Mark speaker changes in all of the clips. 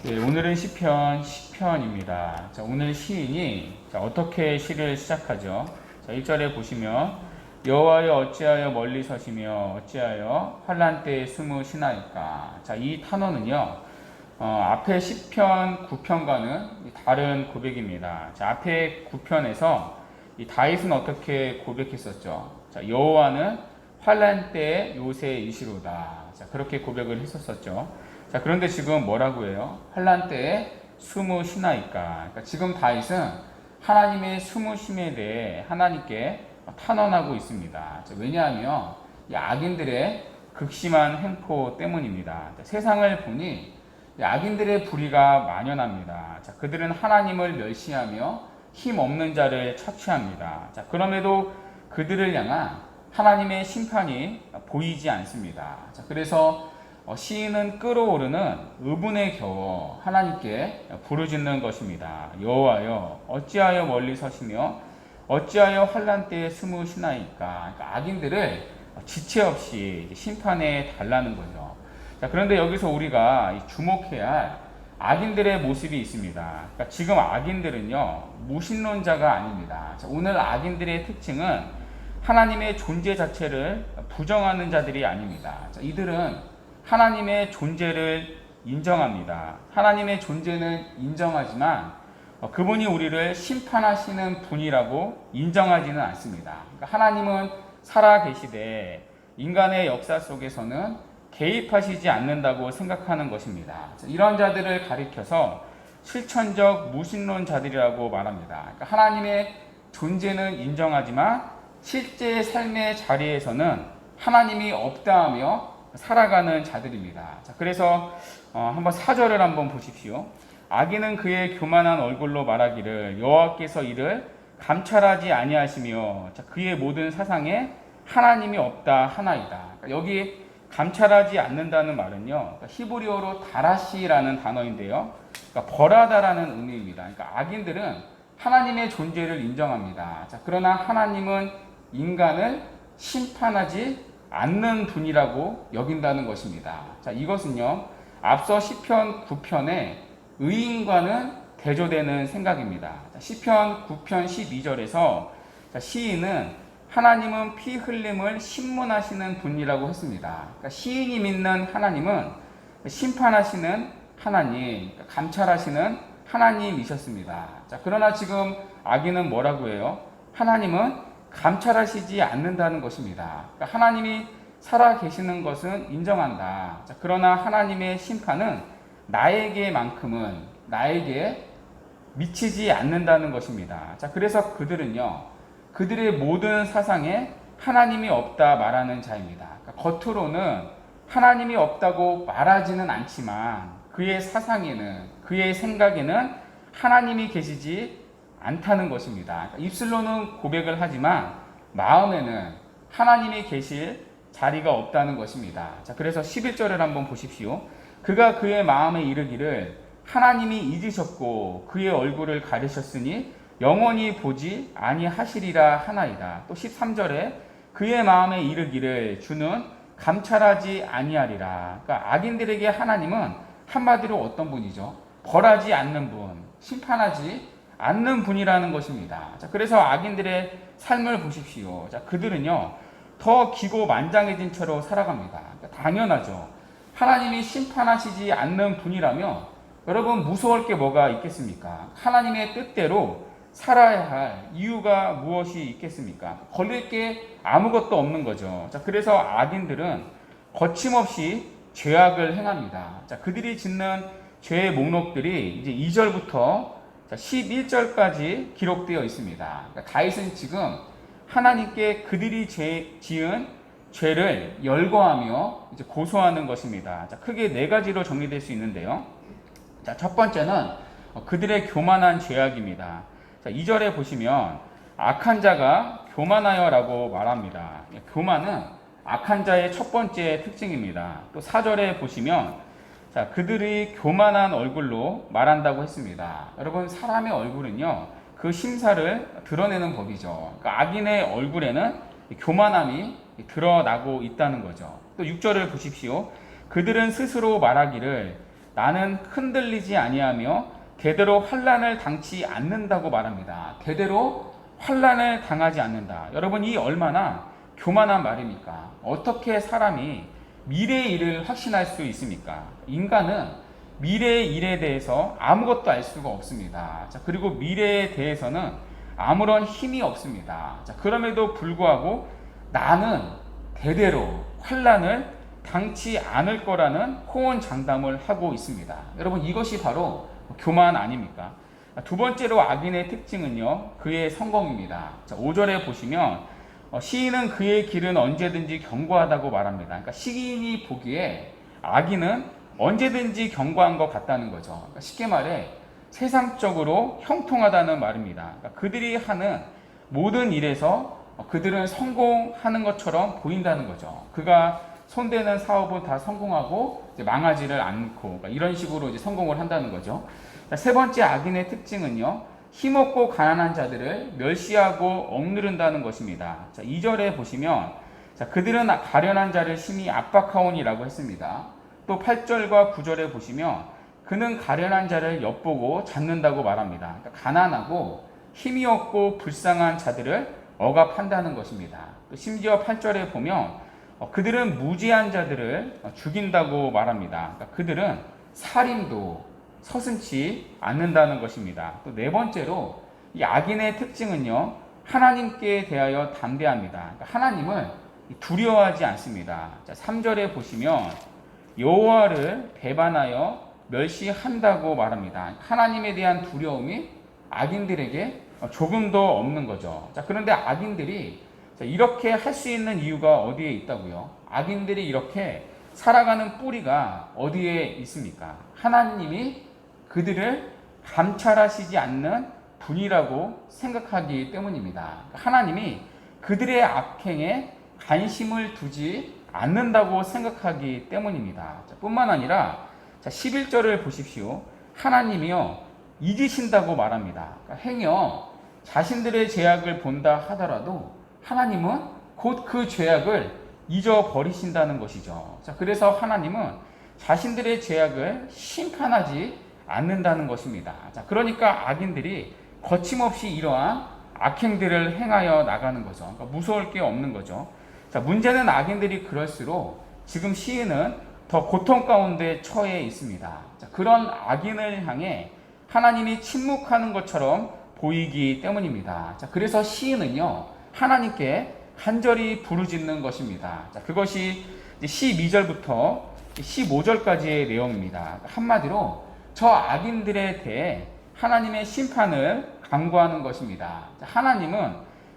Speaker 1: 네, 오늘은 시편 10편입니다. 자, 오늘 시인이 어떻게 시를 시작하죠? 자, 1절에 보시면 여호와여 어찌하여 멀리 서시며 어찌하여 환난 때에 숨으시나이까. 자, 이 탄원은요. 앞에 10편, 9편과는 다른 고백입니다. 자, 앞에 9편에서 이 다윗은 어떻게 고백했었죠? 자, 여호와는 환난 때에 요새이시로다. 자, 그렇게 고백을 했었었죠. 자, 그런데 지금 뭐라고 해요? 환난 때에 숨으시나이까. 그러니까 지금 다윗은 하나님의 숨으심에 대해 하나님께 탄원하고 있습니다. 자, 왜냐하면 이 악인들의 극심한 횡포 때문입니다. 자, 세상을 보니 악인들의 불의가 만연합니다. 자, 그들은 하나님을 멸시하며 힘 없는 자를 착취합니다. 자, 그럼에도 그들을 향한 하나님의 심판이 보이지 않습니다. 자, 그래서 시인은 끓어오르는 의분에 겨워 하나님께 부르짖는 것입니다. 여호와여 어찌하여 멀리 서시며 어찌하여 환난 때에 숨으시나이까. 그러니까 악인들을 지체 없이 심판해 달라는 거죠. 자, 그런데 여기서 우리가 주목해야 할 악인들의 모습이 있습니다. 그러니까 지금 악인들은요 무신론자가 아닙니다. 자, 오늘 악인들의 특징은 하나님의 존재 자체를 부정하는 자들이 아닙니다. 자, 이들은 하나님의 존재를 인정합니다. 하나님의 존재는 인정하지만 그분이 우리를 심판하시는 분이라고 인정하지는 않습니다. 그러니까 하나님은 살아 계시되 인간의 역사 속에서는 개입하시지 않는다고 생각하는 것입니다. 이런 자들을 가리켜서 실천적 무신론자들이라고 말합니다. 그러니까 하나님의 존재는 인정하지만 실제 삶의 자리에서는 하나님이 없다 하며 살아가는 자들입니다. 자, 그래서 한번 4절을 한번 보십시오. 악인은 그의 교만한 얼굴로 말하기를 여호와께서 이를 감찰하지 아니하시며 자, 그의 모든 사상에 하나님이 없다 하나이다. 그러니까 여기 감찰하지 않는다는 말은요. 그러니까 히브리어로 다라시라는 단어인데요. 그러니까 벌하다라는 의미입니다. 그러니까 악인들은 하나님의 존재를 인정합니다. 자, 그러나 하나님은 인간을 심판하지 않는 분이라고 여긴다는 것입니다. 자, 이것은요 앞서 시편 9편의 의인과는 대조되는 생각입니다. 자, 시편 9편 12절에서 시인은 하나님은 피 흘림을 신문하시는 분이라고 했습니다. 그러니까 시인이 믿는 하나님은 심판하시는 하나님, 감찰하시는 하나님이셨습니다. 자, 그러나 지금 악인은 뭐라고 해요? 하나님은 감찰하시지 않는다는 것입니다. 그러니까 하나님이 살아 계시는 것은 인정한다. 자, 그러나 하나님의 심판은 나에게만큼은 나에게 미치지 않는다는 것입니다. 자, 그래서 그들은요, 그들의 모든 사상에 하나님이 없다 말하는 자입니다. 그러니까 겉으로는 하나님이 없다고 말하지는 않지만 그의 사상에는, 그의 생각에는 하나님이 계시지 않다는 것입니다. 입술로는 고백을 하지만 마음에는 하나님이 계실 자리가 없다는 것입니다. 자, 그래서 11절을 한번 보십시오. 그가 그의 마음에 이르기를 하나님이 잊으셨고 그의 얼굴을 가리셨으니 영원히 보지 아니하시리라 하나이다. 또 13절에 그의 마음에 이르기를 주는 감찰하지 아니하리라. 그러니까 악인들에게 하나님은 한마디로 어떤 분이죠? 벌하지 않는 분, 심판하지 않는 분이라는 것입니다. 자, 그래서 악인들의 삶을 보십시오. 자, 그들은요, 더 기고만장해진 채로 살아갑니다. 그러니까 당연하죠. 하나님이 심판하시지 않는 분이라면 여러분 무서울 게 뭐가 있겠습니까? 하나님의 뜻대로 살아야 할 이유가 무엇이 있겠습니까? 걸릴 게 아무것도 없는 거죠. 자, 그래서 악인들은 거침없이 죄악을 행합니다. 자, 그들이 짓는 죄의 목록들이 이제 2절부터 11절까지 기록되어 있습니다. 그러니까 다윗은 지금 하나님께 그들이 지은 죄를 열거하며 이제 고소하는 것입니다. 자, 크게 네 가지로 정리될 수 있는데요. 자, 첫 번째는 그들의 교만한 죄악입니다. 자, 2절에 보시면 악한 자가 교만하여라고 말합니다. 교만은 악한 자의 첫 번째 특징입니다. 또 4절에 보시면 자, 그들이 교만한 얼굴로 말한다고 했습니다. 여러분, 사람의 얼굴은요, 그 심사를 드러내는 법이죠. 그러니까 악인의 얼굴에는 교만함이 드러나고 있다는 거죠. 또 6절을 보십시오. 그들은 스스로 말하기를 나는 흔들리지 아니하며 대대로 환난을 당치 않는다고 말합니다. 대대로 환난을 당하지 않는다. 여러분, 이 얼마나 교만한 말입니까? 어떻게 사람이 미래의 일을 확신할 수 있습니까? 인간은 미래의 일에 대해서 아무것도 알 수가 없습니다. 자, 그리고 미래에 대해서는 아무런 힘이 없습니다. 자, 그럼에도 불구하고 나는 대대로 환난을 당치 않을 거라는 호언장담을 하고 있습니다. 여러분, 이것이 바로 교만 아닙니까? 두 번째로 악인의 특징은요, 그의 성공입니다. 자, 5절에 보시면 시인은 그의 길은 언제든지 견고하다고 말합니다. 그러니까 시인이 보기에 악인은 언제든지 견고한 것 같다는 거죠. 그러니까 쉽게 말해 세상적으로 형통하다는 말입니다. 그러니까 그들이 하는 모든 일에서 그들은 성공하는 것처럼 보인다는 거죠. 그가 손대는 사업은 다 성공하고 이제 망하지를 않고, 그러니까 이런 식으로 이제 성공을 한다는 거죠. 자, 세 번째 악인의 특징은요, 힘없고 가난한 자들을 멸시하고 억누른다는 것입니다. 자, 2절에 보시면 자, 그들은 가련한 자를 심히 압박하오니라고 했습니다. 또 8절과 9절에 보시면 그는 가련한 자를 엿보고 잡는다고 말합니다. 그러니까 가난하고 힘이 없고 불쌍한 자들을 억압한다는 것입니다. 또 심지어 8절에 보면 그들은 무지한 자들을 죽인다고 말합니다. 그러니까 그들은 살인도 서슴지 않는다는 것입니다. 또 네 번째로 이 악인의 특징은요, 하나님께 대하여 담대합니다. 그러니까 하나님을 두려워하지 않습니다. 자, 3절에 보시면 여호와를 배반하여 멸시한다고 말합니다. 하나님에 대한 두려움이 악인들에게 조금도 없는 거죠. 자, 그런데 악인들이 이렇게 할 수 있는 이유가 어디에 있다고요? 악인들이 이렇게 살아가는 뿌리가 어디에 있습니까? 하나님이 그들을 감찰하시지 않는 분이라고 생각하기 때문입니다. 하나님이 그들의 악행에 관심을 두지 않는다고 생각하기 때문입니다. 뿐만 아니라 11절을 보십시오. 하나님이요 잊으신다고 말합니다. 행여 자신들의 죄악을 본다 하더라도 하나님은 곧 그 죄악을 잊어버리신다는 것이죠. 자, 그래서 하나님은 자신들의 죄악을 심판하지 않는다는 것입니다. 자, 그러니까 악인들이 거침없이 이러한 악행들을 행하여 나가는 거죠. 그러니까 무서울 게 없는 거죠. 자, 문제는 악인들이 그럴수록 지금 시인은 더 고통 가운데 처해 있습니다. 자, 그런 악인을 향해 하나님이 침묵하는 것처럼 보이기 때문입니다. 자, 그래서 시인은요, 하나님께 간절히 부르짖는 것입니다. 자, 그것이 12절부터 15절까지의 내용입니다. 한마디로 저 악인들에 대해 하나님의 심판을 강구하는 것입니다. 자, 하나님은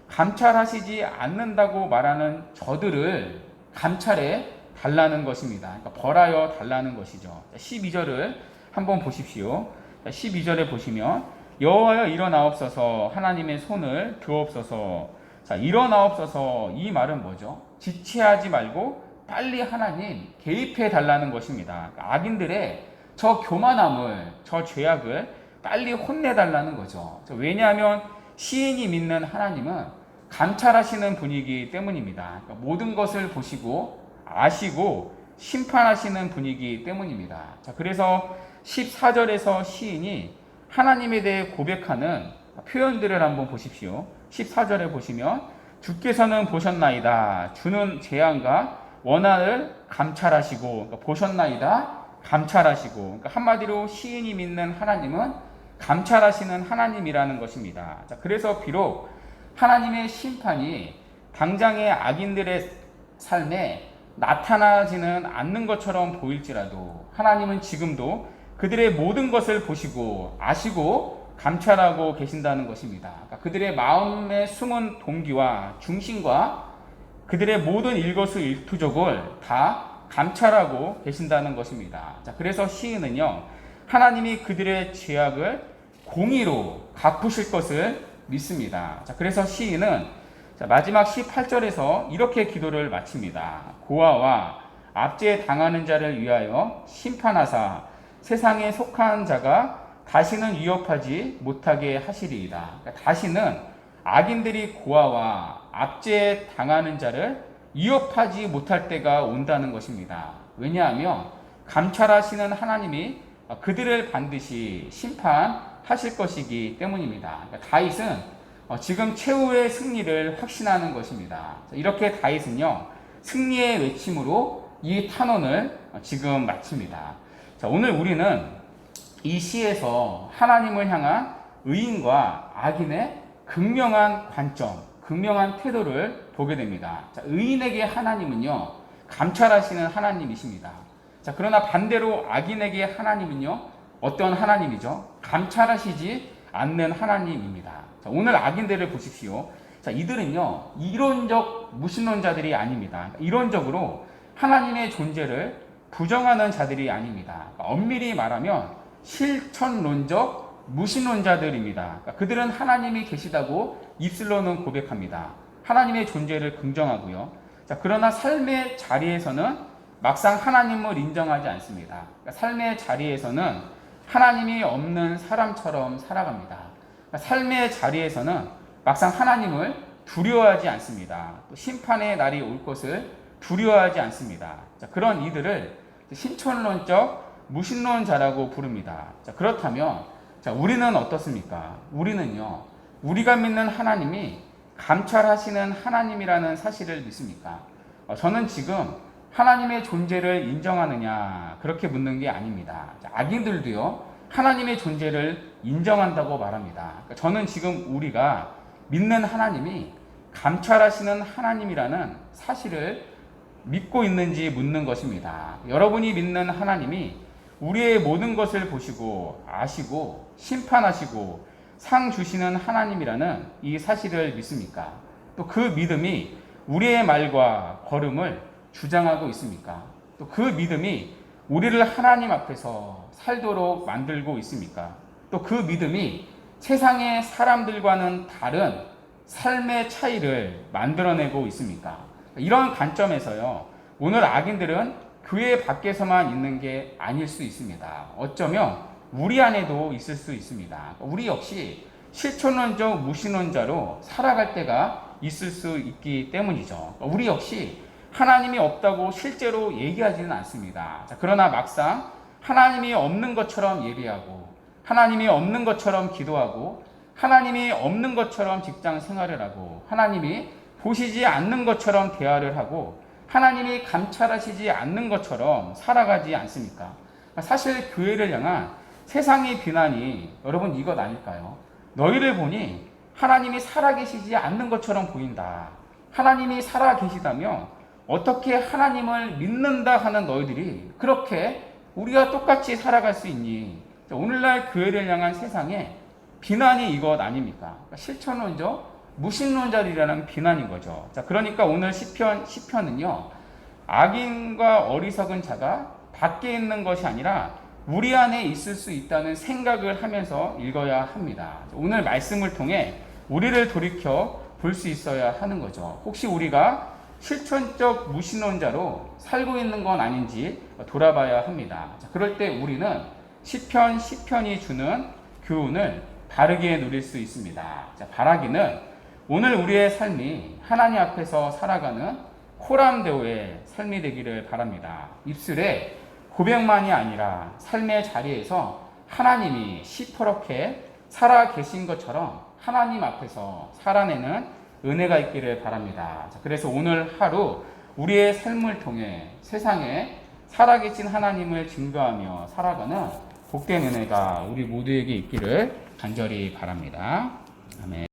Speaker 1: 감찰하시지 않는다고 말하는 저들을 감찰해 달라는 것입니다. 그러니까 벌하여 달라는 것이죠. 12절을 한번 보십시오. 12절에 보시면 여호와여 일어나옵소서, 하나님의 손을 드옵소서. 자, 일어나옵소서, 이 말은 뭐죠? 지체하지 말고 빨리 하나님 개입해 달라는 것입니다. 그러니까 악인들의 저 교만함을, 저 죄악을 빨리 혼내달라는 거죠. 왜냐하면 시인이 믿는 하나님은 감찰하시는 분이기 때문입니다. 그러니까 모든 것을 보시고 아시고 심판하시는 분이기 때문입니다. 자, 그래서 14절에서 시인이 하나님에 대해 고백하는 표현들을 한번 보십시오. 14절에 보시면 주께서는 보셨나이다. 주는 재앙과 원한을 감찰하시고, 그러니까 보셨나이다. 감찰하시고, 그러니까 한마디로 시인이 믿는 하나님은 감찰하시는 하나님이라는 것입니다. 자, 그래서 비록 하나님의 심판이 당장의 악인들의 삶에 나타나지는 않는 것처럼 보일지라도 하나님은 지금도 그들의 모든 것을 보시고 아시고 감찰하고 계신다는 것입니다. 그러니까 그들의 마음의 숨은 동기와 중심과 그들의 모든 일거수일투족을 다 감찰하고 계신다는 것입니다. 자, 그래서 시인은요, 하나님이 그들의 죄악을 공의로 갚으실 것을 믿습니다. 자, 그래서 시인은 마지막 18절에서 이렇게 기도를 마칩니다. 고아와 압제 당하는 자를 위하여 심판하사 세상에 속한 자가 다시는 위협하지 못하게 하시리이다. 그러니까 다시는 악인들이 고아와 압제 당하는 자를 위협하지 못할 때가 온다는 것입니다. 왜냐하면 감찰하시는 하나님이 그들을 반드시 심판하실 것이기 때문입니다. 그러니까 다윗은 지금 최후의 승리를 확신하는 것입니다. 이렇게 다윗은요, 승리의 외침으로 이 탄원을 지금 마칩니다. 자, 오늘 우리는 이 시에서 하나님을 향한 의인과 악인의 극명한 관점, 극명한 태도를 보게 됩니다. 자, 의인에게 하나님은요, 감찰하시는 하나님이십니다. 자, 그러나 반대로 악인에게 하나님은요, 어떤 하나님이죠? 감찰하시지 않는 하나님입니다. 자, 오늘 악인들을 보십시오. 자, 이들은요, 이론적 무신론자들이 아닙니다. 이론적으로 하나님의 존재를 부정하는 자들이 아닙니다. 엄밀히 말하면 실천론적 무신론자들입니다. 그들은 하나님이 계시다고 입술로는 고백합니다. 하나님의 존재를 긍정하고요. 자, 그러나 삶의 자리에서는 막상 하나님을 인정하지 않습니다. 삶의 자리에서는 하나님이 없는 사람처럼 살아갑니다. 삶의 자리에서는 막상 하나님을 두려워하지 않습니다. 또 심판의 날이 올 것을 두려워하지 않습니다. 자, 그런 이들을 신천론적 무신론자라고 부릅니다. 자, 그렇다면 자, 우리는 어떻습니까? 우리는요, 우리가 믿는 하나님이 감찰하시는 하나님이라는 사실을 믿습니까? 저는 지금 하나님의 존재를 인정하느냐 그렇게 묻는 게 아닙니다. 자, 악인들도요, 하나님의 존재를 인정한다고 말합니다. 그러니까 저는 지금 우리가 믿는 하나님이 감찰하시는 하나님이라는 사실을 믿고 있는지 묻는 것입니다. 여러분이 믿는 하나님이 우리의 모든 것을 보시고 아시고 심판하시고 상 주시는 하나님이라는 이 사실을 믿습니까? 또 그 믿음이 우리의 말과 걸음을 주장하고 있습니까? 또 그 믿음이 우리를 하나님 앞에서 살도록 만들고 있습니까? 또 그 믿음이 세상의 사람들과는 다른 삶의 차이를 만들어내고 있습니까? 이런 관점에서요, 오늘 악인들은 교회 밖에서만 있는 게 아닐 수 있습니다. 어쩌면 우리 안에도 있을 수 있습니다. 우리 역시 실존론적 무신론자로 살아갈 때가 있을 수 있기 때문이죠. 우리 역시 하나님이 없다고 실제로 얘기하지는 않습니다. 자, 그러나 막상 하나님이 없는 것처럼 예배하고 하나님이 없는 것처럼 기도하고 하나님이 없는 것처럼 직장 생활을 하고 하나님이 보시지 않는 것처럼 대화를 하고 하나님이 감찰하시지 않는 것처럼 살아가지 않습니까? 사실 교회를 향한 세상의 비난이 여러분 이것 아닐까요? 너희를 보니 하나님이 살아계시지 않는 것처럼 보인다. 하나님이 살아계시다면 어떻게 하나님을 믿는다 하는 너희들이 그렇게 우리가 똑같이 살아갈 수 있니? 오늘날 교회를 향한 세상의 비난이 이것 아닙니까? 실천론적 무신론자들이라는 비난인 거죠. 자, 그러니까 오늘 시편은요, 악인과 어리석은 자가 밖에 있는 것이 아니라 우리 안에 있을 수 있다는 생각을 하면서 읽어야 합니다. 오늘 말씀을 통해 우리를 돌이켜 볼 수 있어야 하는 거죠. 혹시 우리가 실천적 무신론자로 살고 있는 건 아닌지 돌아봐야 합니다. 자, 그럴 때 우리는 시편이 주는 교훈을 바르게 누릴 수 있습니다. 자, 바라기는 오늘 우리의 삶이 하나님 앞에서 살아가는 코람데오의 삶이 되기를 바랍니다. 입술에 고백만이 아니라 삶의 자리에서 하나님이 시퍼렇게 살아 계신 것처럼 하나님 앞에서 살아내는 은혜가 있기를 바랍니다. 자, 그래서 오늘 하루 우리의 삶을 통해 세상에 살아계신 하나님을 증거하며 살아가는 복된 은혜가 우리 모두에게 있기를 간절히 바랍니다. 아멘.